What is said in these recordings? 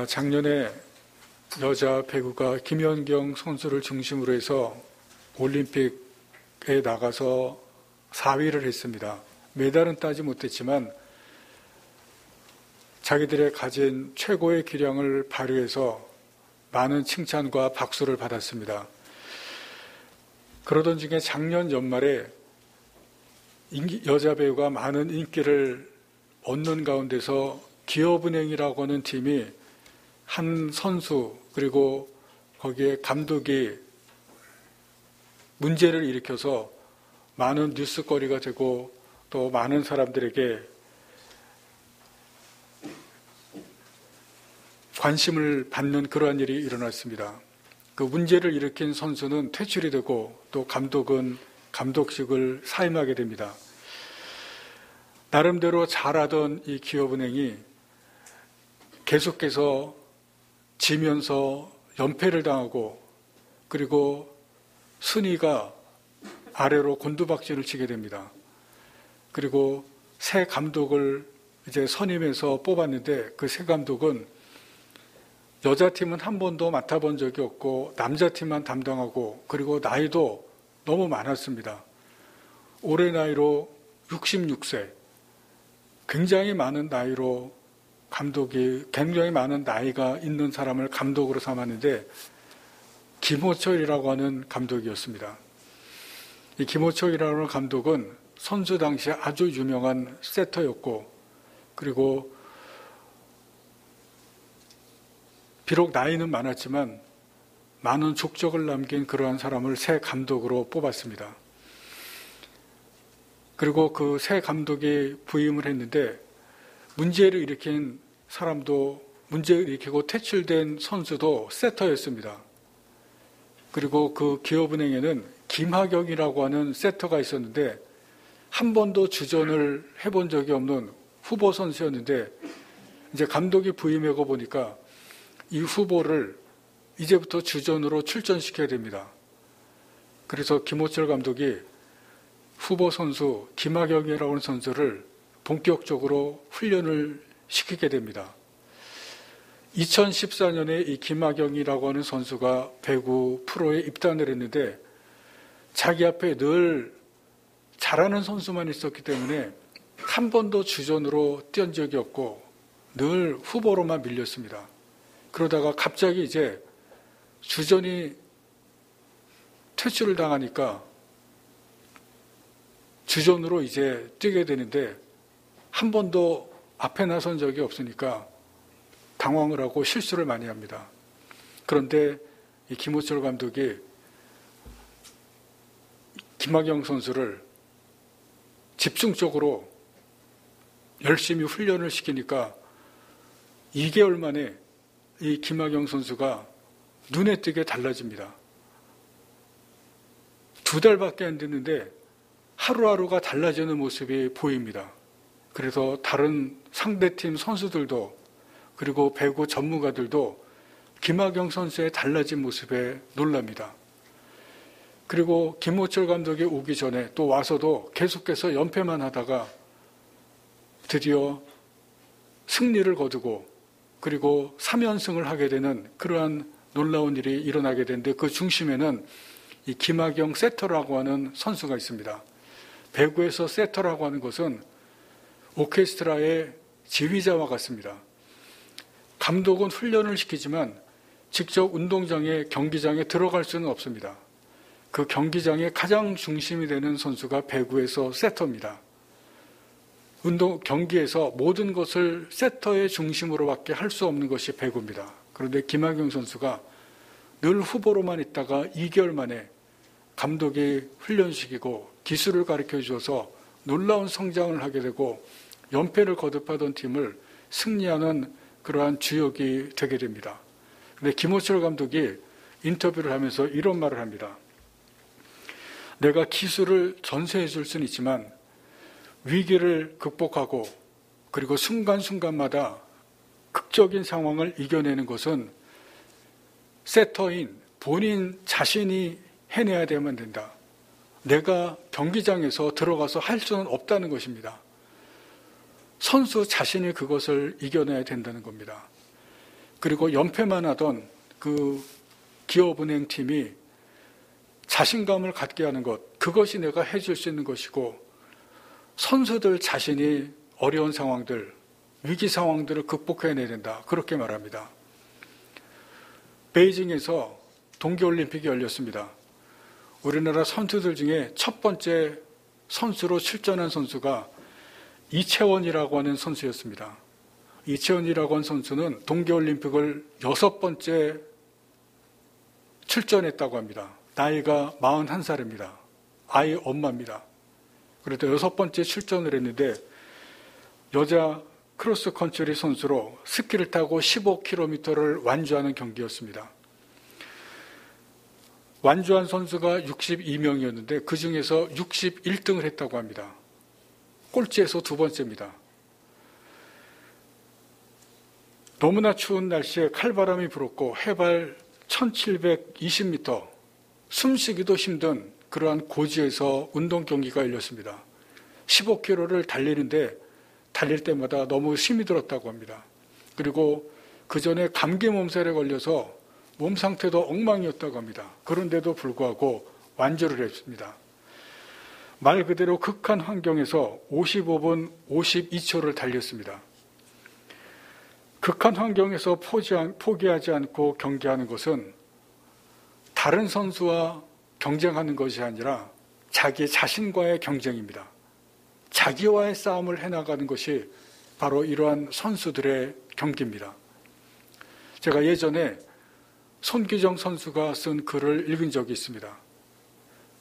작년에 여자 배구가 김연경 선수를 중심으로 해서 올림픽에 나가서 4위를 했습니다. 메달은 따지 못했지만 자기들의 가진 최고의 기량을 발휘해서 많은 칭찬과 박수를 받았습니다. 그러던 중에 작년 연말에 여자 배우가 많은 인기를 얻는 가운데서 기업은행이라고 하는 팀이 한 선수 그리고 거기에 감독이 문제를 일으켜서 많은 뉴스거리가 되고 또 많은 사람들에게 관심을 받는 그러한 일이 일어났습니다. 그 문제를 일으킨 선수는 퇴출이 되고 또 감독은 감독직을 사임하게 됩니다. 나름대로 잘하던 이 기업은행이 계속해서 지면서 연패를 당하고 그리고 순위가 아래로 곤두박질을 치게 됩니다. 그리고 새 감독을 이제 선임해서 뽑았는데 그 새 감독은 여자팀은 한 번도 맡아본 적이 없고 남자팀만 담당하고 그리고 나이도 너무 많았습니다. 올해 나이로 66세. 굉장히 많은 나이로 감독이 굉장히 많은 나이가 있는 사람을 감독으로 삼았는데 김호철이라고 하는 감독이었습니다. 이 김호철이라고 하는 감독은 선수 당시에 아주 유명한 세터였고 그리고 비록 나이는 많았지만 많은 족적을 남긴 그러한 사람을 새 감독으로 뽑았습니다. 그리고 그 새 감독이 부임을 했는데 문제를 일으킨 사람도 문제를 일으키고 퇴출된 선수도 세터였습니다. 그리고 그 기업은행에는 김하경이라고 하는 세터가 있었는데 한 번도 주전을 해본 적이 없는 후보 선수였는데 이제 감독이 부임하고 보니까 이 후보를 이제부터 주전으로 출전시켜야 됩니다. 그래서 김호철 감독이 후보 선수 김하경이라고 하는 선수를 본격적으로 훈련을 시키게 됩니다. 2014년에 이 김하경이라고 하는 선수가 배구 프로에 입단을 했는데 자기 앞에 늘 잘하는 선수만 있었기 때문에 한 번도 주전으로 뛴 적이 없고 늘 후보로만 밀렸습니다. 그러다가 갑자기 이제 주전이 퇴출을 당하니까 주전으로 이제 뛰게 되는데 한 번도 앞에 나선 적이 없으니까 당황을 하고 실수를 많이 합니다. 그런데 이 김호철 감독이 김하경 선수를 집중적으로 열심히 훈련을 시키니까 2개월 만에 이 김하경 선수가 눈에 띄게 달라집니다. 2달밖에 안 됐는데 하루하루가 달라지는 모습이 보입니다. 그래서 다른 상대팀 선수들도 그리고 배구 전문가들도 김하경 선수의 달라진 모습에 놀랍니다. 그리고 김호철 감독이 오기 전에 또 와서도 계속해서 연패만 하다가 드디어 승리를 거두고 그리고 3연승을 하게 되는 그러한 놀라운 일이 일어나게 되는데 그 중심에는 이 김하경 세터라고 하는 선수가 있습니다. 배구에서 세터라고 하는 것은 오케스트라의 지휘자와 같습니다. 감독은 훈련을 시키지만 직접 운동장에 경기장에 들어갈 수는 없습니다. 그 경기장의 가장 중심이 되는 선수가 배구에서 세터입니다. 경기에서 모든 것을 세터의 중심으로밖에 할 수 없는 것이 배구입니다. 그런데 김하경 선수가 늘 후보로만 있다가 2개월 만에 감독이 훈련시키고 기술을 가르쳐 주어서 놀라운 성장을 하게 되고 연패를 거듭하던 팀을 승리하는 그러한 주역이 되게 됩니다. 그런데 김호철 감독이 인터뷰를 하면서 이런 말을 합니다. 내가 기술을 전수해 줄 수는 있지만 위기를 극복하고 그리고 순간순간마다 극적인 상황을 이겨내는 것은 세터인 본인 자신이 해내야 되면 된다. 내가 경기장에서 들어가서 할 수는 없다는 것입니다. 선수 자신이 그것을 이겨내야 된다는 겁니다. 그리고 연패만 하던 그 기업은행 팀이 자신감을 갖게 하는 것, 그것이 내가 해줄 수 있는 것이고, 선수들 자신이 어려운 상황들, 위기 상황들을 극복해내야 된다. 그렇게 말합니다. 베이징에서 동계올림픽이 열렸습니다. 우리나라 선수들 중에 첫 번째 선수로 출전한 선수가 이채원이라고 하는 선수였습니다. 이채원이라고 하는 선수는 동계올림픽을 6번째 출전했다고 합니다. 나이가 41살입니다. 아이 엄마입니다. 그래도 6번째 출전을 했는데 여자 크로스컨트리 선수로 스키를 타고 15km를 완주하는 경기였습니다. 완주한 선수가 62명이었는데 그 중에서 61등을 했다고 합니다. 꼴찌에서 2번째입니다. 너무나 추운 날씨에 칼바람이 불었고 해발 1720m, 숨쉬기도 힘든 그러한 고지에서 운동 경기가 열렸습니다. 15km를 달리는데 달릴 때마다 너무 힘이 들었다고 합니다. 그리고 그 전에 감기 몸살에 걸려서 몸 상태도 엉망이었다고 합니다. 그런데도 불구하고 완주를 했습니다. 말 그대로 극한 환경에서 55분 52초를 달렸습니다. 극한 환경에서 포기하지 않고 경기하는 것은 다른 선수와 경쟁하는 것이 아니라 자기 자신과의 경쟁입니다. 자기와의 싸움을 해나가는 것이 바로 이러한 선수들의 경기입니다. 제가 예전에 손기정 선수가 쓴 글을 읽은 적이 있습니다.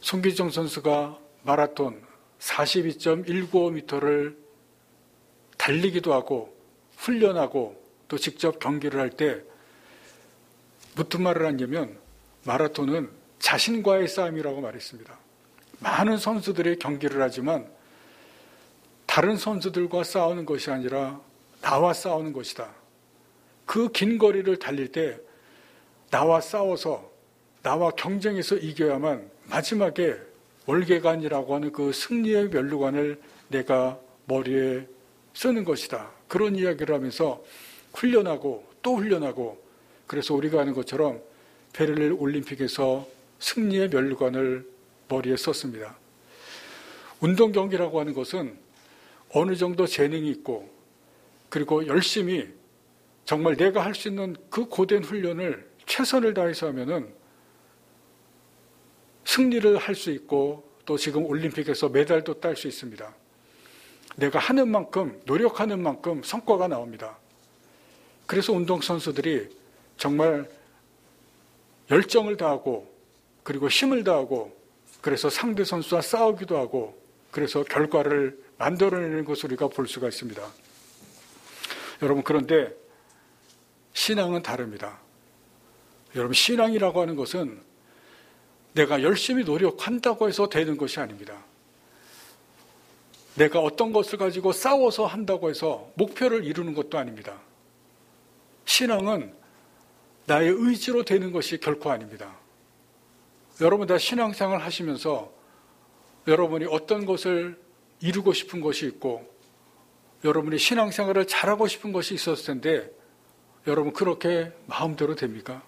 손기정 선수가 마라톤 42.195m를 달리기도 하고 훈련하고 또 직접 경기를 할 때 무슨 말을 하냐면 마라톤은 자신과의 싸움이라고 말했습니다. 많은 선수들이 경기를 하지만 다른 선수들과 싸우는 것이 아니라 나와 싸우는 것이다. 그 긴 거리를 달릴 때 나와 싸워서 나와 경쟁해서 이겨야만 마지막에 월계관이라고 하는 그 승리의 면류관을 내가 머리에 쓰는 것이다. 그런 이야기를 하면서 훈련하고 또 훈련하고, 그래서 우리가 아는 것처럼 베를린 올림픽에서 승리의 면류관을 머리에 썼습니다. 운동 경기라고 하는 것은 어느 정도 재능이 있고 그리고 열심히 정말 내가 할 수 있는 그 고된 훈련을 최선을 다해서 하면은 승리를 할 수 있고 또 지금 올림픽에서 메달도 딸 수 있습니다. 내가 하는 만큼, 노력하는 만큼 성과가 나옵니다. 그래서 운동선수들이 정말 열정을 다하고 그리고 힘을 다하고 그래서 상대 선수와 싸우기도 하고 그래서 결과를 만들어내는 것을 우리가 볼 수가 있습니다. 여러분, 그런데 신앙은 다릅니다. 여러분, 신앙이라고 하는 것은 내가 열심히 노력한다고 해서 되는 것이 아닙니다. 내가 어떤 것을 가지고 싸워서 한다고 해서 목표를 이루는 것도 아닙니다. 신앙은 나의 의지로 되는 것이 결코 아닙니다. 여러분 다 신앙생활을 하시면서 여러분이 어떤 것을 이루고 싶은 것이 있고 여러분이 신앙생활을 잘하고 싶은 것이 있었을 텐데 여러분 그렇게 마음대로 됩니까?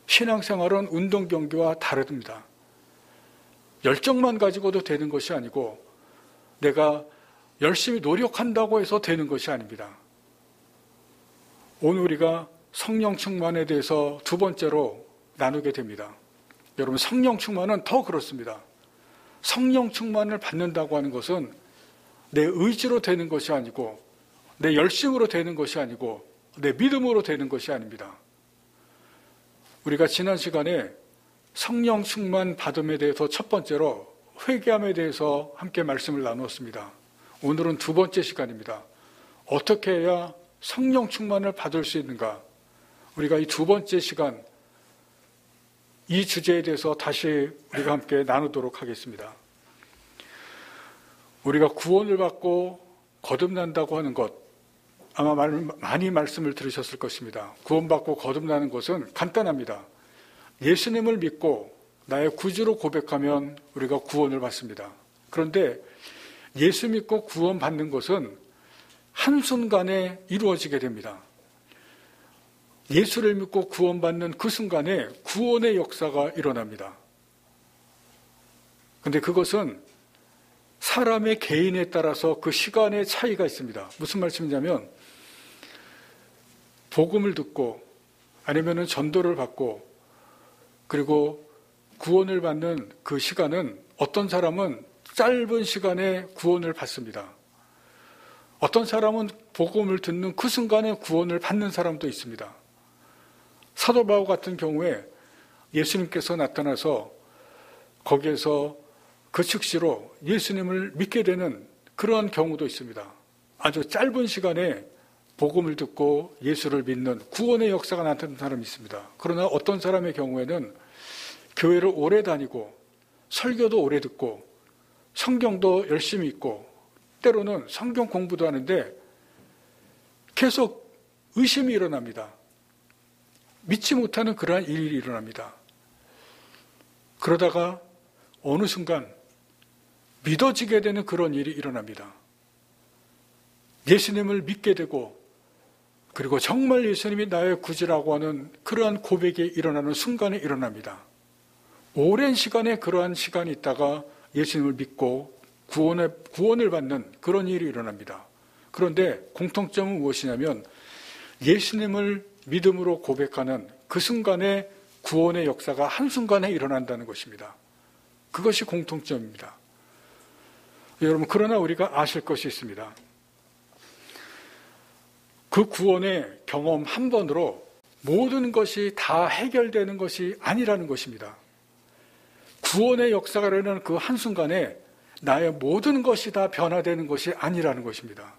신앙생활은 운동 경기와 다릅니다. 열정만 가지고도 되는 것이 아니고 내가 열심히 노력한다고 해서 되는 것이 아닙니다. 오늘 우리가 성령 충만에 대해서 두 번째로 나누게 됩니다. 여러분, 성령 충만은 더 그렇습니다. 성령 충만을 받는다고 하는 것은 내 의지로 되는 것이 아니고 내 열심으로 되는 것이 아니고 내 믿음으로 되는 것이 아닙니다. 우리가 지난 시간에 성령 충만 받음에 대해서 첫 번째로 회개함에 대해서 함께 말씀을 나누었습니다. 오늘은 두 번째 시간입니다. 어떻게 해야 성령 충만을 받을 수 있는가? 우리가 이 두 번째 시간 이 주제에 대해서 다시 우리가 함께 나누도록 하겠습니다. 우리가 구원을 받고 거듭난다고 하는 것, 아마 많이 말씀을 들으셨을 것입니다. 구원받고 거듭나는 것은 간단합니다. 예수님을 믿고 나의 구주로 고백하면 우리가 구원을 받습니다. 그런데 예수 믿고 구원받는 것은 한순간에 이루어지게 됩니다. 예수를 믿고 구원받는 그 순간에 구원의 역사가 일어납니다. 근데 그것은 사람의 개인에 따라서 그 시간의 차이가 있습니다. 무슨 말씀이냐면 복음을 듣고 아니면은 전도를 받고 그리고 구원을 받는 그 시간은 어떤 사람은 짧은 시간에 구원을 받습니다. 어떤 사람은 복음을 듣는 그 순간에 구원을 받는 사람도 있습니다. 사도 바울 같은 경우에 예수님께서 나타나서 거기에서 그 즉시로 예수님을 믿게 되는 그러한 경우도 있습니다. 아주 짧은 시간에 복음을 듣고 예수를 믿는 구원의 역사가 나타나는 사람이 있습니다. 그러나 어떤 사람의 경우에는 교회를 오래 다니고 설교도 오래 듣고 성경도 열심히 읽고 때로는 성경 공부도 하는데 계속 의심이 일어납니다. 믿지 못하는 그러한 일이 일어납니다. 그러다가 어느 순간 믿어지게 되는 그런 일이 일어납니다. 예수님을 믿게 되고 그리고 정말 예수님이 나의 구주라고 하는 그러한 고백이 일어나는 순간에 일어납니다. 오랜 시간에 그러한 시간이 있다가 예수님을 믿고 구원을 받는 그런 일이 일어납니다. 그런데 공통점은 무엇이냐면 예수님을 믿음으로 고백하는 그 순간에 구원의 역사가 한순간에 일어난다는 것입니다. 그것이 공통점입니다. 여러분, 그러나 우리가 아실 것이 있습니다. 그 구원의 경험 한 번으로 모든 것이 다 해결되는 것이 아니라는 것입니다. 구원의 역사가 일어나는 그 한순간에 나의 모든 것이 다 변화되는 것이 아니라는 것입니다.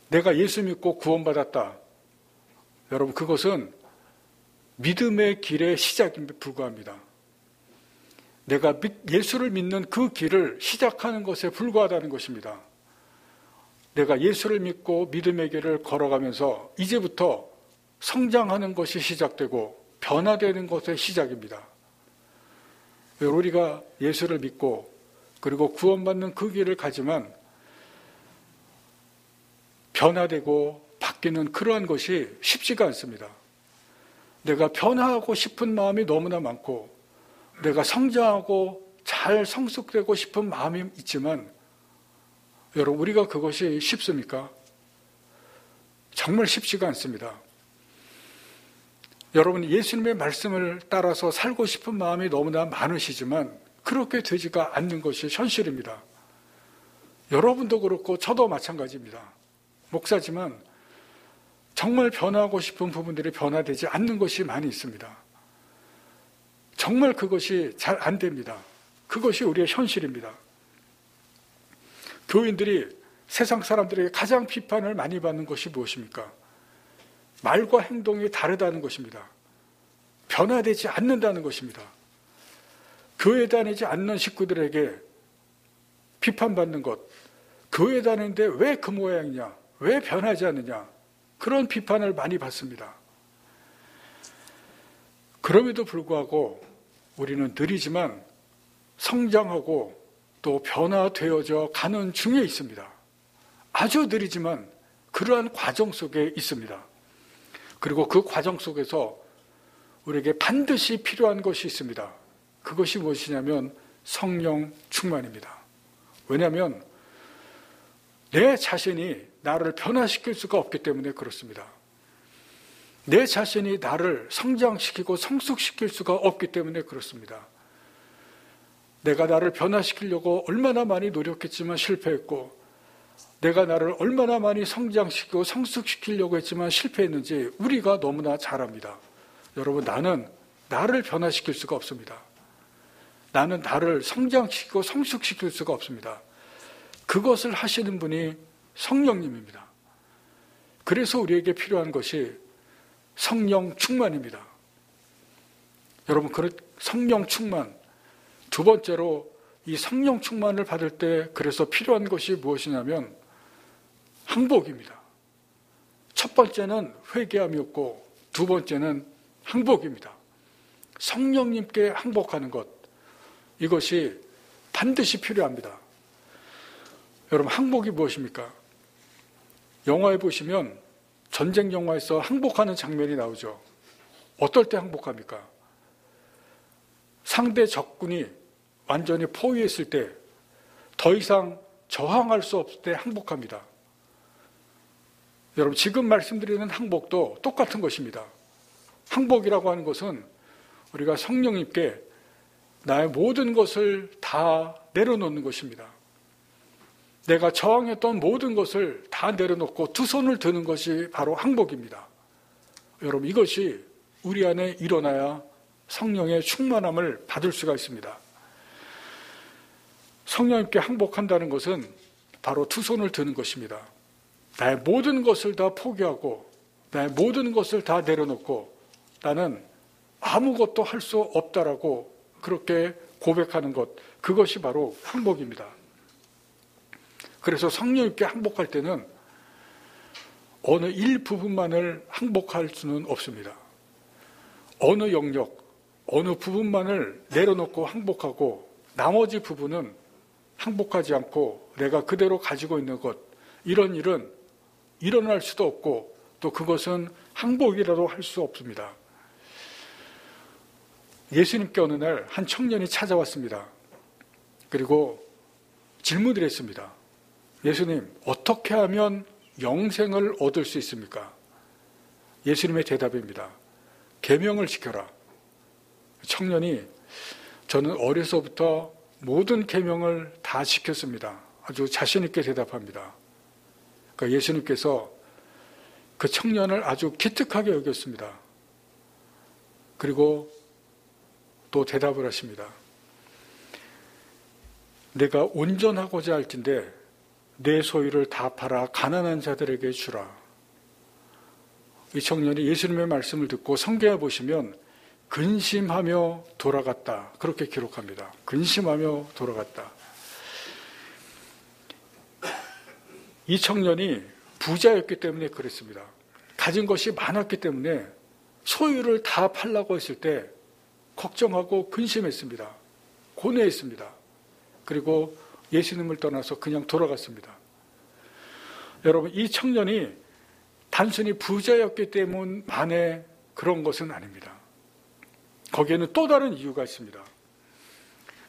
내가 예수 믿고 구원받았다. 여러분, 그것은 믿음의 길의 시작에 불과합니다. 내가 예수를 믿는 그 길을 시작하는 것에 불과하다는 것입니다. 내가 예수를 믿고 믿음의 길을 걸어가면서 이제부터 성장하는 것이 시작되고 변화되는 것의 시작입니다. 우리가 예수를 믿고 그리고 구원받는 그 길을 가지만 변화되고 바뀌는 그러한 것이 쉽지가 않습니다. 내가 변화하고 싶은 마음이 너무나 많고 내가 성장하고 잘 성숙되고 싶은 마음이 있지만 여러분, 우리가 그것이 쉽습니까? 정말 쉽지가 않습니다. 여러분, 예수님의 말씀을 따라서 살고 싶은 마음이 너무나 많으시지만 그렇게 되지가 않는 것이 현실입니다. 여러분도 그렇고 저도 마찬가지입니다. 목사지만 정말 변화하고 싶은 부분들이 변화되지 않는 것이 많이 있습니다. 정말 그것이 잘 안 됩니다. 그것이 우리의 현실입니다. 교인들이 세상 사람들에게 가장 비판을 많이 받는 것이 무엇입니까? 말과 행동이 다르다는 것입니다. 변화되지 않는다는 것입니다. 교회 다니지 않는 식구들에게 비판받는 것, 교회 다니는데 왜 그 모양이냐, 왜 변하지 않느냐, 그런 비판을 많이 받습니다. 그럼에도 불구하고 우리는 느리지만 성장하고 또 변화되어져 가는 중에 있습니다. 아주 느리지만 그러한 과정 속에 있습니다. 그리고 그 과정 속에서 우리에게 반드시 필요한 것이 있습니다. 그것이 무엇이냐면 성령 충만입니다. 왜냐하면 내 자신이 나를 변화시킬 수가 없기 때문에 그렇습니다. 내 자신이 나를 성장시키고 성숙시킬 수가 없기 때문에 그렇습니다. 내가 나를 변화시키려고 얼마나 많이 노력했지만 실패했고 내가 나를 얼마나 많이 성장시키고 성숙시키려고 했지만 실패했는지 우리가 너무나 잘 압니다. 여러분, 나는 나를 변화시킬 수가 없습니다. 나는 나를 성장시키고 성숙시킬 수가 없습니다. 그것을 하시는 분이 성령님입니다. 그래서 우리에게 필요한 것이 성령 충만입니다. 여러분, 성령 충만, 두 번째로 이 성령 충만을 받을 때 그래서 필요한 것이 무엇이냐면 항복입니다. 첫 번째는 회개함이었고 두 번째는 항복입니다. 성령님께 항복하는 것, 이것이 반드시 필요합니다. 여러분, 항복이 무엇입니까? 영화에 보시면 전쟁 영화에서 항복하는 장면이 나오죠. 어떨 때 항복합니까? 상대 적군이 완전히 포위했을 때 더 이상 저항할 수 없을 때 항복합니다. 여러분, 지금 말씀드리는 항복도 똑같은 것입니다. 항복이라고 하는 것은 우리가 성령님께 나의 모든 것을 다 내려놓는 것입니다. 내가 저항했던 모든 것을 다 내려놓고 두 손을 드는 것이 바로 항복입니다. 여러분, 이것이 우리 안에 일어나야 성령의 충만함을 받을 수가 있습니다. 성령님께 항복한다는 것은 바로 두 손을 드는 것입니다. 나의 모든 것을 다 포기하고 나의 모든 것을 다 내려놓고 나는 아무것도 할 수 없다라고 그렇게 고백하는 것, 그것이 바로 항복입니다. 그래서 성령님께 항복할 때는 어느 일부분만을 항복할 수는 없습니다. 어느 영역, 어느 부분만을 내려놓고 항복하고 나머지 부분은 항복하지 않고 내가 그대로 가지고 있는 것, 이런 일은 일어날 수도 없고 또 그것은 항복이라도 할 수 없습니다. 예수님께 어느 날 한 청년이 찾아왔습니다. 그리고 질문을 했습니다. 예수님, 어떻게 하면 영생을 얻을 수 있습니까? 예수님의 대답입니다. 계명을 지켜라. 청년이 저는 어려서부터 모든 계명을 다 지켰습니다. 아주 자신 있게 대답합니다. 그러니까 예수님께서 그 청년을 아주 기특하게 여겼습니다. 그리고 또 대답을 하십니다. 내가 온전하고자 할 텐데 내 소유를 다 팔아 가난한 자들에게 주라. 이 청년이 예수님의 말씀을 듣고 성경에 보시면 근심하며 돌아갔다, 그렇게 기록합니다. 근심하며 돌아갔다. 이 청년이 부자였기 때문에 그랬습니다. 가진 것이 많았기 때문에 소유를 다 팔라고 했을 때 걱정하고 근심했습니다. 고뇌했습니다. 그리고 예수님을 떠나서 그냥 돌아갔습니다. 여러분, 이 청년이 단순히 부자였기 때문만의 그런 것은 아닙니다. 거기에는 또 다른 이유가 있습니다.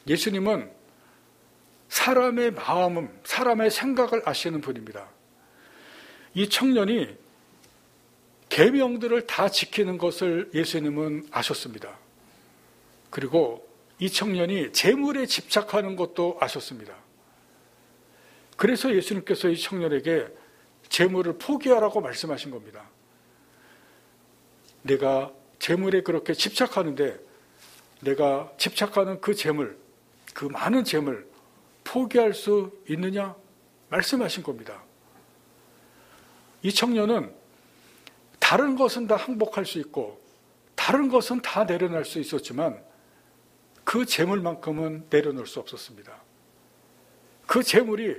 예수님은 사람의 마음, 사람의 생각을 아시는 분입니다. 이 청년이 계명들을 다 지키는 것을 예수님은 아셨습니다. 그리고 이 청년이 재물에 집착하는 것도 아셨습니다. 그래서 예수님께서 이 청년에게 재물을 포기하라고 말씀하신 겁니다. 내가 재물에 그렇게 집착하는데 내가 집착하는 그 재물, 그 많은 재물 포기할 수 있느냐? 말씀하신 겁니다. 이 청년은 다른 것은 다 항복할 수 있고 다른 것은 다 내려놓을 수 있었지만 그 재물만큼은 내려놓을 수 없었습니다. 그 재물이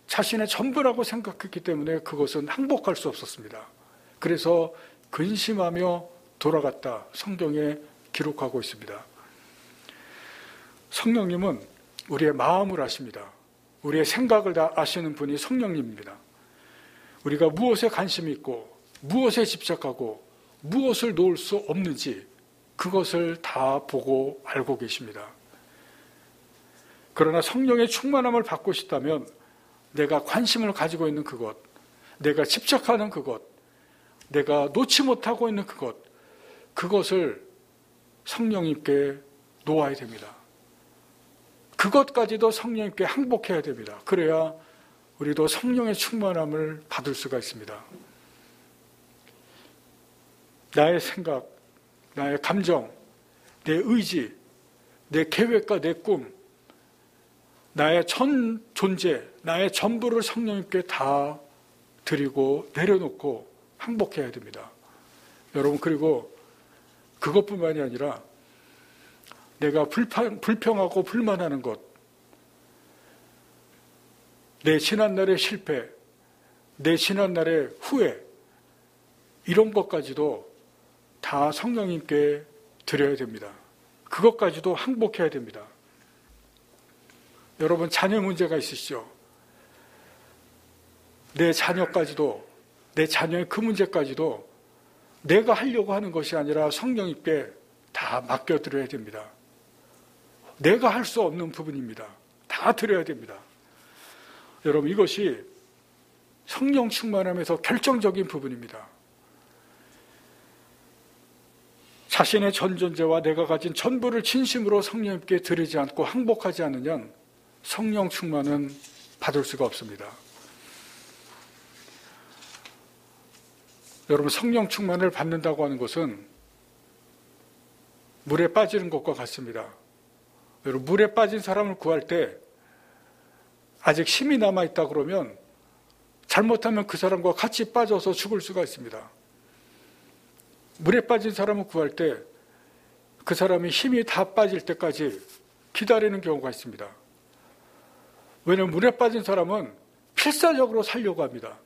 자신의 전부라고 생각했기 때문에 그것은 항복할 수 없었습니다. 그래서 근심하며 돌아갔다, 성경에 기록하고 있습니다. 성령님은 우리의 마음을 아십니다. 우리의 생각을 다 아시는 분이 성령님입니다. 우리가 무엇에 관심이 있고 무엇에 집착하고 무엇을 놓을 수 없는지 그것을 다 보고 알고 계십니다. 그러나 성령의 충만함을 받고 싶다면 내가 관심을 가지고 있는 그것, 내가 집착하는 그것, 내가 놓지 못하고 있는 그것, 그것을 성령님께 놓아야 됩니다. 그것까지도 성령님께 항복해야 됩니다. 그래야 우리도 성령의 충만함을 받을 수가 있습니다. 나의 생각, 나의 감정, 내 의지, 내 계획과 내 꿈, 나의 전 존재, 나의 전부를 성령님께 다 드리고 내려놓고 항복해야 됩니다. 여러분, 그리고 그것뿐만이 아니라 내가 불평하고 불만하는 것, 내 지난날의 실패, 내 지난날의 후회, 이런 것까지도 다 성령님께 드려야 됩니다. 그것까지도 항복해야 됩니다. 여러분, 자녀 문제가 있으시죠? 내 자녀까지도, 내 자녀의 그 문제까지도 내가 하려고 하는 것이 아니라 성령님께 다 맡겨드려야 됩니다. 내가 할 수 없는 부분입니다. 다 드려야 됩니다. 여러분, 이것이 성령 충만함에서 결정적인 부분입니다. 자신의 전 존재와 내가 가진 전부를 진심으로 성령님께 드리지 않고 항복하지 않으면 성령 충만은 받을 수가 없습니다. 여러분, 성령 충만을 받는다고 하는 것은 물에 빠지는 것과 같습니다. 여러분, 물에 빠진 사람을 구할 때 아직 힘이 남아있다 그러면 잘못하면 그 사람과 같이 빠져서 죽을 수가 있습니다. 물에 빠진 사람을 구할 때 그 사람이 힘이 다 빠질 때까지 기다리는 경우가 있습니다. 왜냐하면 물에 빠진 사람은 필사적으로 살려고 합니다.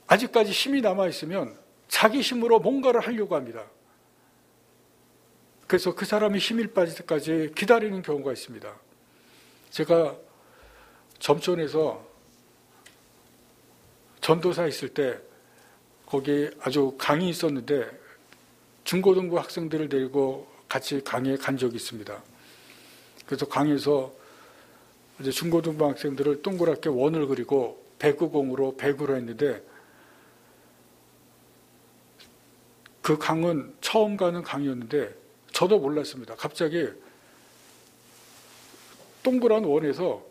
아직까지 힘이 남아있으면 자기 힘으로 뭔가를 하려고 합니다. 그래서 그 사람이 힘이 빠질 때까지 기다리는 경우가 있습니다. 제가 점촌에서 전도사 있을 때 거기 아주 강이 있었는데 중고등부 학생들을 데리고 같이 강에 간 적이 있습니다. 그래서 강에서 이제 중고등부 학생들을 동그랗게 원을 그리고 배구공으로 배구를 했는데 그 강은 처음 가는 강이었는데 저도 몰랐습니다. 갑자기 동그란 원에서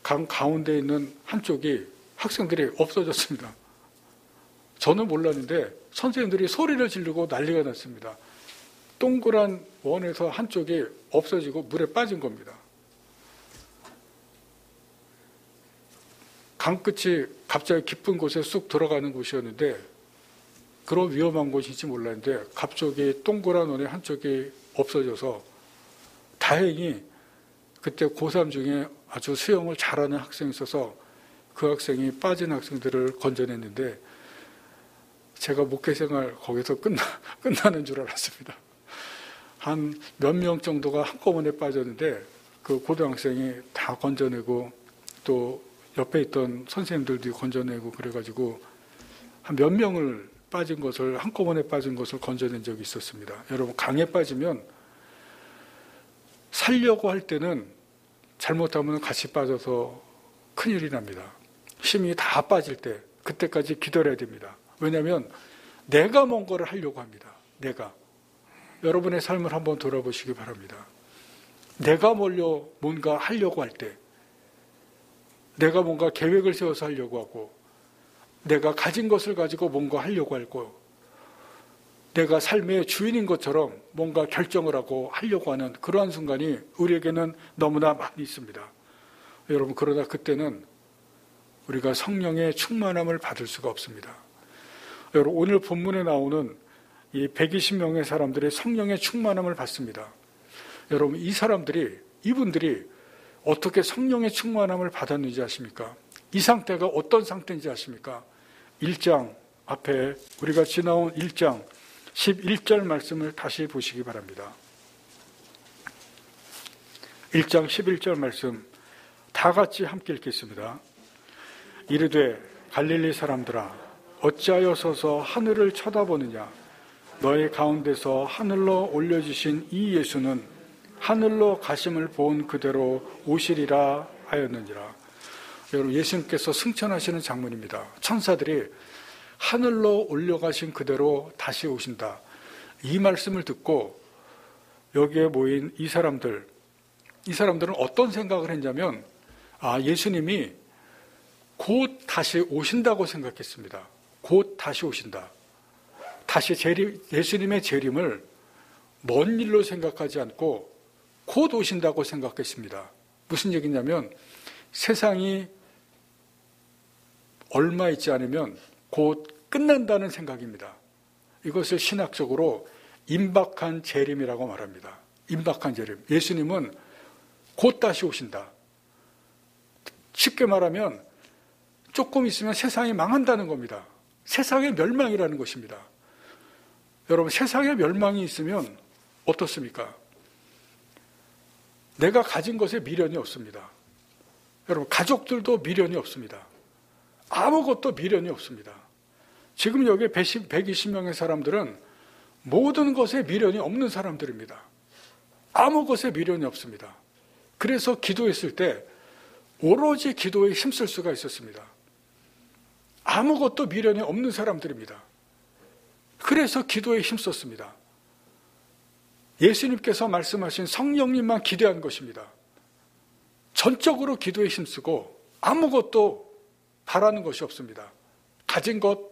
강 가운데 있는 한쪽이 학생들이 없어졌습니다. 저는 몰랐는데 선생님들이 소리를 지르고 난리가 났습니다. 동그란 원에서 한쪽이 없어지고 물에 빠진 겁니다. 강 끝이 갑자기 깊은 곳에 쑥 들어가는 곳이었는데 그런 위험한 곳인지 몰랐는데 갑자기 동그란 원의 한쪽이 없어져서 다행히 그때 고3 중에 아주 수영을 잘하는 학생이 있어서 그 학생이 빠진 학생들을 건져냈는데 제가 목회생활 거기서 끝나는 줄 알았습니다. 한 몇 명 정도가 한꺼번에 빠졌는데 그 고등학생이 다 건져내고 또 옆에 있던 선생님들도 건져내고 그래가지고 한 몇 명을 빠진 것을 한꺼번에 빠진 것을 건져낸 적이 있었습니다. 여러분, 강에 빠지면 살려고 할 때는 잘못하면 같이 빠져서 큰일이 납니다. 힘이 다 빠질 때 그때까지 기다려야 됩니다. 왜냐하면 내가 뭔가를 하려고 합니다. 내가. 여러분의 삶을 한번 돌아보시기 바랍니다. 내가 뭔가 하려고 할 때 내가 뭔가 계획을 세워서 하려고 하고 내가 가진 것을 가지고 뭔가 하려고 하고 내가 삶의 주인인 것처럼 뭔가 결정을 하고 하려고 하는 그러한 순간이 우리에게는 너무나 많이 있습니다. 여러분, 그러나 그때는 우리가 성령의 충만함을 받을 수가 없습니다. 여러분, 오늘 본문에 나오는 이 120명의 사람들이 성령의 충만함을 받습니다. 여러분, 이분들이 어떻게 성령의 충만함을 받았는지 아십니까? 이 상태가 어떤 상태인지 아십니까? 1장 앞에 우리가 지나온 1장 11절 말씀을 다시 보시기 바랍니다. 1장 11절 말씀 다 같이 함께 읽겠습니다. 이르되 갈릴리 사람들아 어찌하여 서서 하늘을 쳐다보느냐 너희 가운데서 하늘로 올려주신 이 예수는 하늘로 가심을 본 그대로 오시리라 하였느니라. 여러분, 예수님께서 승천하시는 장면입니다. 천사들이 하늘로 올려가신 그대로 다시 오신다. 이 말씀을 듣고 여기에 모인 이 사람들은 어떤 생각을 했냐면 예수님이 곧 다시 오신다고 생각했습니다. 곧 다시 오신다. 다시 예수님의 재림을 먼 일로 생각하지 않고 곧 오신다고 생각했습니다. 무슨 얘기냐면 세상이 얼마 있지 않으면 곧 끝난다는 생각입니다. 이것을 신학적으로 임박한 재림이라고 말합니다. 임박한 재림. 예수님은 곧 다시 오신다. 쉽게 말하면 조금 있으면 세상이 망한다는 겁니다. 세상의 멸망이라는 것입니다. 여러분, 세상의 멸망이 있으면 어떻습니까? 내가 가진 것에 미련이 없습니다. 여러분, 가족들도 미련이 없습니다. 아무것도 미련이 없습니다. 지금 여기 120명의 사람들은 모든 것에 미련이 없는 사람들입니다. 아무 것에 미련이 없습니다. 그래서 기도했을 때 오로지 기도에 힘쓸 수가 있었습니다. 아무것도 미련이 없는 사람들입니다. 그래서 기도에 힘썼습니다. 예수님께서 말씀하신 성령님만 기대한 것입니다. 전적으로 기도에 힘쓰고 아무것도 바라는 것이 없습니다. 가진 것,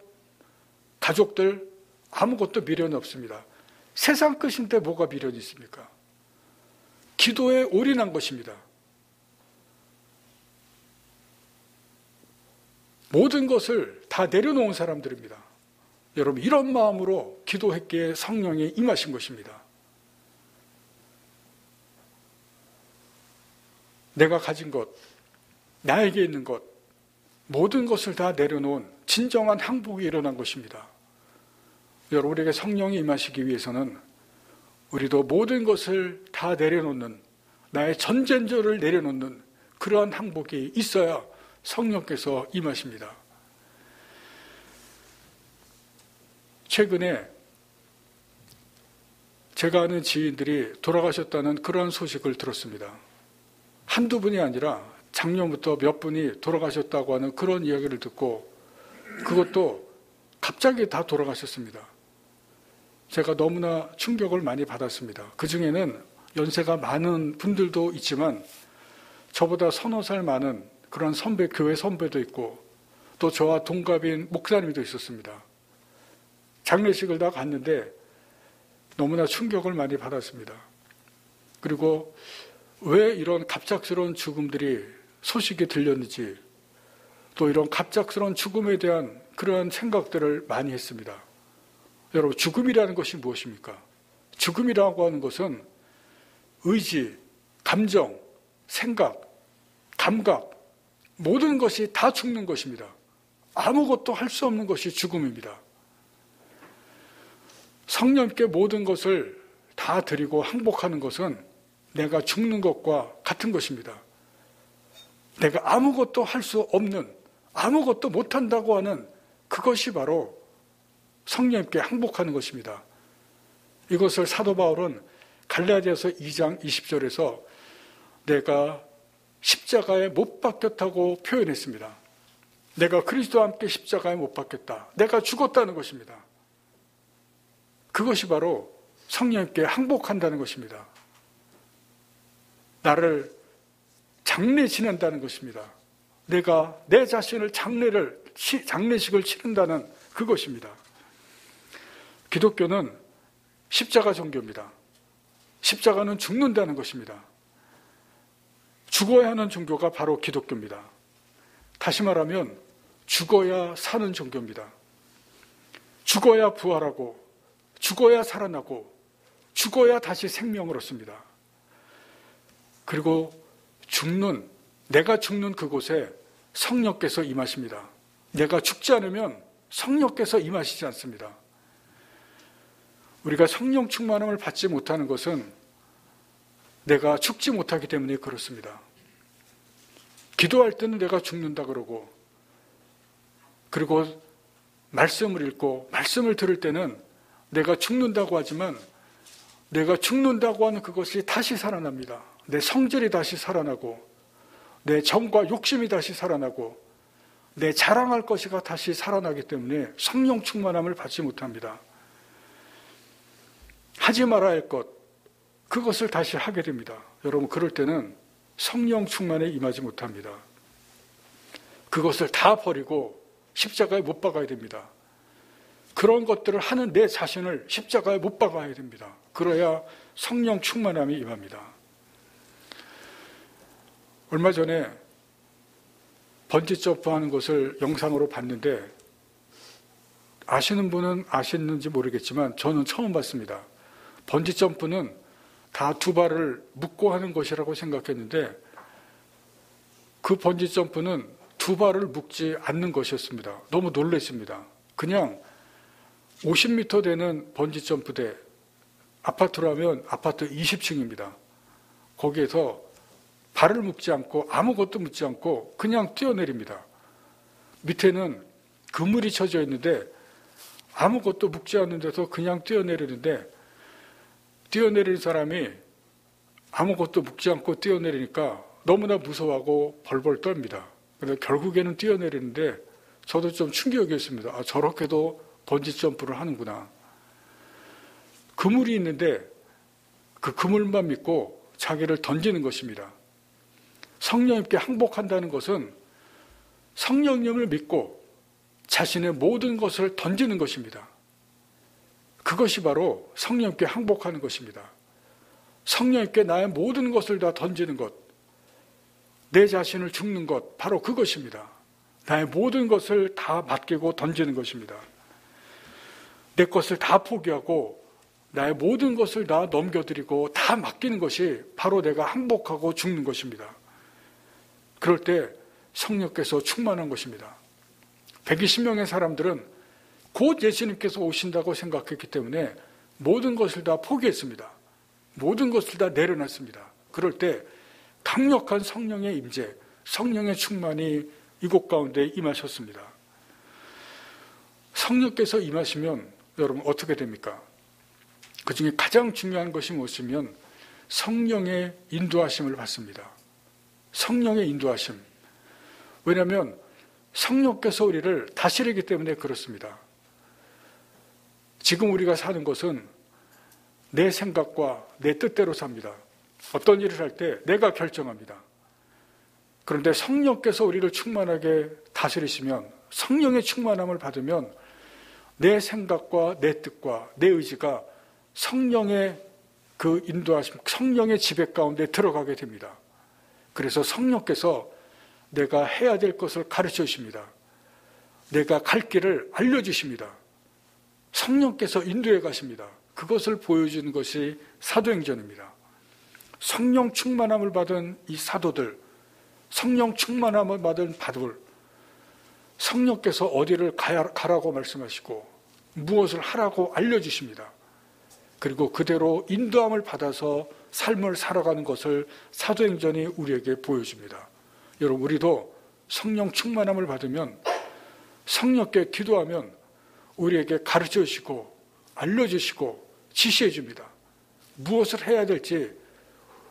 가족들, 아무것도 미련이 없습니다. 세상 끝인데 뭐가 미련이 있습니까? 기도에 올인한 것입니다. 모든 것을 다 내려놓은 사람들입니다. 여러분, 이런 마음으로 기도했기에 성령이 임하신 것입니다. 내가 가진 것, 나에게 있는 것, 모든 것을 다 내려놓은 진정한 항복이 일어난 것입니다. 여러분, 우리에게 성령이 임하시기 위해서는 우리도 모든 것을 다 내려놓는, 나의 전쟁조를 내려놓는 그러한 항복이 있어야 성령께서 임하십니다. 최근에 제가 아는 지인들이 돌아가셨다는 그러한 소식을 들었습니다. 한두 분이 아니라 작년부터 몇 분이 돌아가셨다고 하는 그런 이야기를 듣고, 그것도 갑자기 다 돌아가셨습니다. 제가 너무나 충격을 많이 받았습니다. 그 중에는 연세가 많은 분들도 있지만 저보다 서너 살 많은 그런 선배, 교회 선배도 있고 또 저와 동갑인 목사님도 있었습니다. 장례식을 다 갔는데 너무나 충격을 많이 받았습니다. 그리고 왜 이런 갑작스러운 죽음들이 소식이 들렸는지, 또 이런 갑작스러운 죽음에 대한 그러한 생각들을 많이 했습니다. 여러분, 죽음이라는 것이 무엇입니까? 죽음이라고 하는 것은 의지, 감정, 생각, 감각, 모든 것이 다 죽는 것입니다. 아무것도 할 수 없는 것이 죽음입니다. 성령께 모든 것을 다 드리고 항복하는 것은 내가 죽는 것과 같은 것입니다. 내가 아무것도 할 수 없는, 아무것도 못한다고 하는 그것이 바로 성령께 항복하는 것입니다. 이것을 사도 바울은 갈라디아서 2장 20절에서 내가 십자가에 못 박혔다고 표현했습니다. 내가 그리스도와 함께 십자가에 못 박혔다. 내가 죽었다는 것입니다. 그것이 바로 성령께 항복한다는 것입니다. 나를 장례 지낸다는 것입니다. 내가 내 자신을 장례식을 치른다는 그것입니다. 기독교는 십자가 종교입니다. 십자가는 죽는다는 것입니다. 죽어야 하는 종교가 바로 기독교입니다. 다시 말하면 죽어야 사는 종교입니다. 죽어야 부활하고, 죽어야 살아나고, 죽어야 다시 생명을 얻습니다. 그리고 내가 죽는 그곳에 성령께서 임하십니다. 내가 죽지 않으면 성령께서 임하시지 않습니다. 우리가 성령 충만함을 받지 못하는 것은 내가 죽지 못하기 때문에 그렇습니다. 기도할 때는 내가 죽는다 그러고, 그리고 말씀을 읽고 말씀을 들을 때는 내가 죽는다고 하지만, 내가 죽는다고 하는 그것이 다시 살아납니다. 내 성질이 다시 살아나고, 내 정과 욕심이 다시 살아나고, 내 자랑할 것이가 다시 살아나기 때문에 성령 충만함을 받지 못합니다. 하지 말아야 할 것, 그것을 다시 하게 됩니다. 여러분, 그럴 때는 성령 충만에 임하지 못합니다. 그것을 다 버리고 십자가에 못 박아야 됩니다. 그런 것들을 하는 내 자신을 십자가에 못 박아야 됩니다. 그래야 성령 충만함이 임합니다. 얼마 전에 번지점프 하는 것을 영상으로 봤는데, 아시는 분은 아시는지 모르겠지만 저는 처음 봤습니다. 번지점프는 다 두 발을 묶고 하는 것이라고 생각했는데, 그 번지점프는 두 발을 묶지 않는 것이었습니다. 너무 놀랐습니다. 그냥 50m 되는 번지점프대, 아파트로 하면 아파트 20층입니다. 거기에서 발을 묶지 않고 아무것도 묻지 않고 그냥 뛰어내립니다. 밑에는 그물이 쳐져 있는데 아무것도 묶지 않는 데서 그냥 뛰어내리는데, 뛰어내리는 사람이 아무것도 묶지 않고 뛰어내리니까 너무나 무서워하고 벌벌 떱니다. 그래서 결국에는 뛰어내리는데 저도 좀 충격이었습니다. 아, 저렇게도 번지점프를 하는구나. 그물이 있는데 그 그물만 믿고 자기를 던지는 것입니다. 성령님께 항복한다는 것은 성령님을 믿고 자신의 모든 것을 던지는 것입니다. 그것이 바로 성령님께 항복하는 것입니다. 성령님께 나의 모든 것을 다 던지는 것, 내 자신을 죽는 것, 바로 그것입니다. 나의 모든 것을 다 맡기고 던지는 것입니다. 내 것을 다 포기하고 나의 모든 것을 다 넘겨드리고 다 맡기는 것이 바로 내가 항복하고 죽는 것입니다. 그럴 때 성령께서 충만한 것입니다. 120명의 사람들은 곧 예수님께서 오신다고 생각했기 때문에 모든 것을 다 포기했습니다. 모든 것을 다 내려놨습니다. 그럴 때 강력한 성령의 임재, 성령의 충만이 이곳 가운데 임하셨습니다. 성령께서 임하시면 여러분 어떻게 됩니까? 그 중에 가장 중요한 것이 무엇이면 성령의 인도하심을 받습니다. 성령의 인도하심. 왜냐하면 성령께서 우리를 다스리기 때문에 그렇습니다. 지금 우리가 사는 것은 내 생각과 내 뜻대로 삽니다. 어떤 일을 할 때 내가 결정합니다. 그런데 성령께서 우리를 충만하게 다스리시면, 성령의 충만함을 받으면 내 생각과 내 뜻과 내 의지가 성령의 그 인도하심, 성령의 지배 가운데 들어가게 됩니다. 그래서 성령께서 내가 해야 될 것을 가르쳐 주십니다. 내가 갈 길을 알려주십니다. 성령께서 인도해 가십니다. 그것을 보여주는 것이 사도행전입니다. 성령 충만함을 받은 이 사도들, 성령 충만함을 받은 바울, 성령께서 어디를 가라고 말씀하시고 무엇을 하라고 알려주십니다. 그리고 그대로 인도함을 받아서 삶을 살아가는 것을 사도행전이 우리에게 보여줍니다. 여러분, 우리도 성령 충만함을 받으면, 성령께 기도하면 우리에게 가르쳐 주시고 알려주시고 지시해 줍니다. 무엇을 해야 될지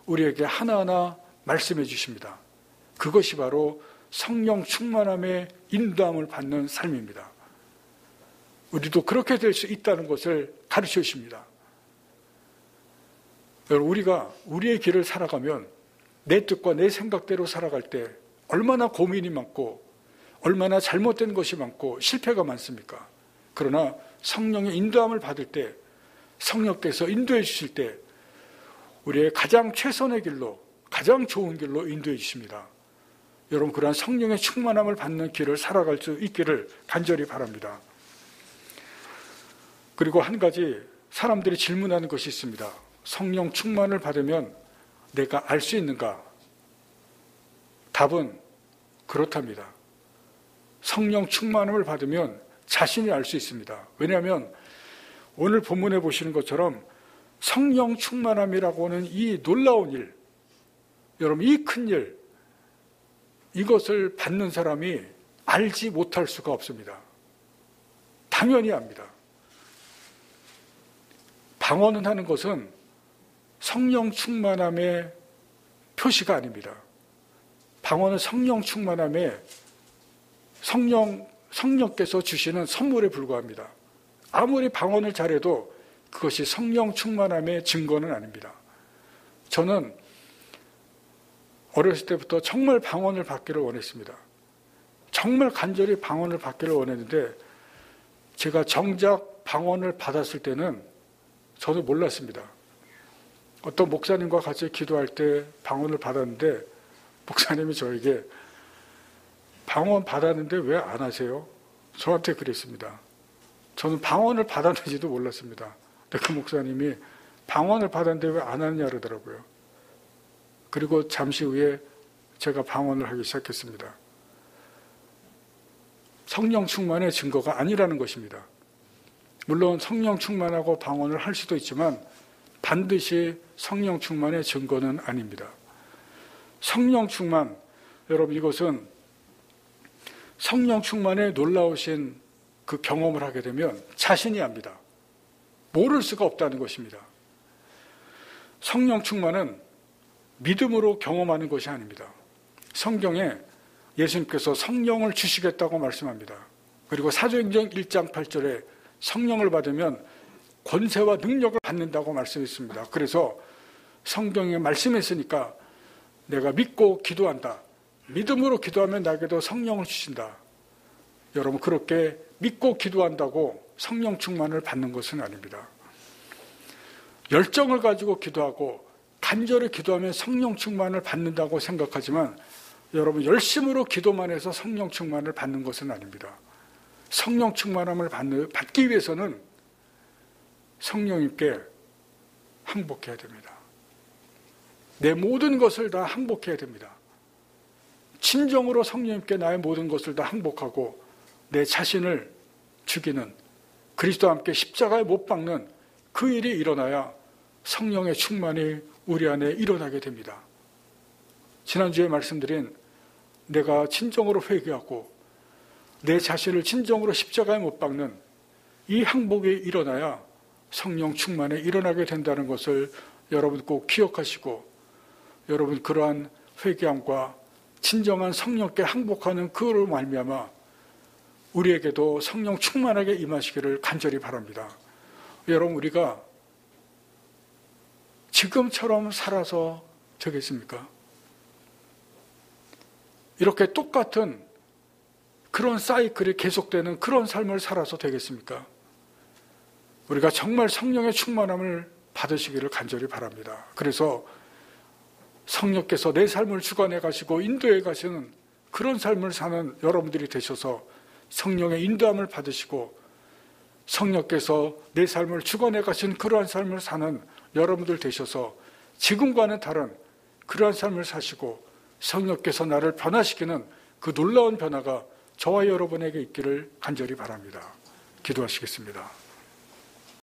우리에게 하나하나 말씀해 주십니다. 그것이 바로 성령 충만함의 인도함을 받는 삶입니다. 우리도 그렇게 될 수 있다는 것을 가르쳐 주십니다. 여러분, 우리가 우리의 길을 살아가면 내 뜻과 내 생각대로 살아갈 때 얼마나 고민이 많고 얼마나 잘못된 것이 많고 실패가 많습니까? 그러나 성령의 인도함을 받을 때, 성령께서 인도해 주실 때 우리의 가장 최선의 길로, 가장 좋은 길로 인도해 주십니다. 여러분, 그러한 성령의 충만함을 받는 길을 살아갈 수 있기를 간절히 바랍니다. 그리고 한 가지 사람들이 질문하는 것이 있습니다. 성령 충만을 받으면 내가 알 수 있는가? 답은 그렇답니다. 성령 충만함을 받으면 자신이 알 수 있습니다. 왜냐하면 오늘 본문에 보시는 것처럼 성령 충만함이라고 하는 이 놀라운 일, 여러분, 이 큰 일, 이것을 받는 사람이 알지 못할 수가 없습니다. 당연히 압니다. 방언은 하는 것은 성령 충만함의 표시가 아닙니다. 방언은 성령 충만함의 성령께서 주시는 선물에 불과합니다. 아무리 방언을 잘해도 그것이 성령 충만함의 증거는 아닙니다. 저는 어렸을 때부터 정말 방언을 받기를 원했습니다. 정말 간절히 방언을 받기를 원했는데 제가 정작 방언을 받았을 때는 저는 몰랐습니다. 어떤 목사님과 같이 기도할 때 방언을 받았는데 목사님이 저에게 방언 받았는데 왜 안 하세요? 저한테 그랬습니다. 저는 방언을 받았는지도 몰랐습니다. 근데 그 목사님이 방언을 받았는데 왜 안 하느냐 그러더라고요. 그리고 잠시 후에 제가 방언을 하기 시작했습니다. 성령 충만의 증거가 아니라는 것입니다. 물론 성령 충만하고 방언을 할 수도 있지만 반드시 성령 충만의 증거는 아닙니다. 성령 충만, 여러분 이것은 성령 충만에 놀라우신 그 경험을 하게 되면 자신이 압니다. 모를 수가 없다는 것입니다. 성령 충만은 믿음으로 경험하는 것이 아닙니다. 성경에 예수님께서 성령을 주시겠다고 말씀합니다. 그리고 사도행전 1장 8절에 성령을 받으면 권세와 능력을 받는다고 말씀했습니다. 그래서 성경에 말씀했으니까 내가 믿고 기도한다. 믿음으로 기도하면 나에게도 성령을 주신다. 여러분 그렇게 믿고 기도한다고 성령 충만을 받는 것은 아닙니다. 열정을 가지고 기도하고 간절히 기도하면 성령 충만을 받는다고 생각하지만 여러분 열심으로 기도만 해서 성령 충만을 받는 것은 아닙니다. 성령 충만함을 받기 위해서는 성령님께 항복해야 됩니다. 내 모든 것을 다 항복해야 됩니다. 진정으로 성령님께 나의 모든 것을 다 항복하고 내 자신을 죽이는 그리스도와 함께 십자가에 못 박는 그 일이 일어나야 성령의 충만이 우리 안에 일어나게 됩니다. 지난주에 말씀드린 내가 진정으로 회개하고 내 자신을 진정으로 십자가에 못 박는 이 항복이 일어나야 성령 충만에 일어나게 된다는 것을 여러분 꼭 기억하시고 여러분 그러한 회개함과 진정한 성령께 항복하는 그로 말미암아 우리에게도 성령 충만하게 임하시기를 간절히 바랍니다. 여러분 우리가 지금처럼 살아서 되겠습니까? 이렇게 똑같은 그런 사이클이 계속되는 그런 삶을 살아서 되겠습니까? 우리가 정말 성령의 충만함을 받으시기를 간절히 바랍니다. 그래서 성령께서 내 삶을 주관해 가시고 인도해 가시는 그런 삶을 사는 여러분들이 되셔서 성령의 인도함을 받으시고 성령께서 내 삶을 주관해 가신 그러한 삶을 사는 여러분들 되셔서 지금과는 다른 그러한 삶을 사시고 성령께서 나를 변화시키는 그 놀라운 변화가 저와 여러분에게 있기를 간절히 바랍니다. 기도하시겠습니다.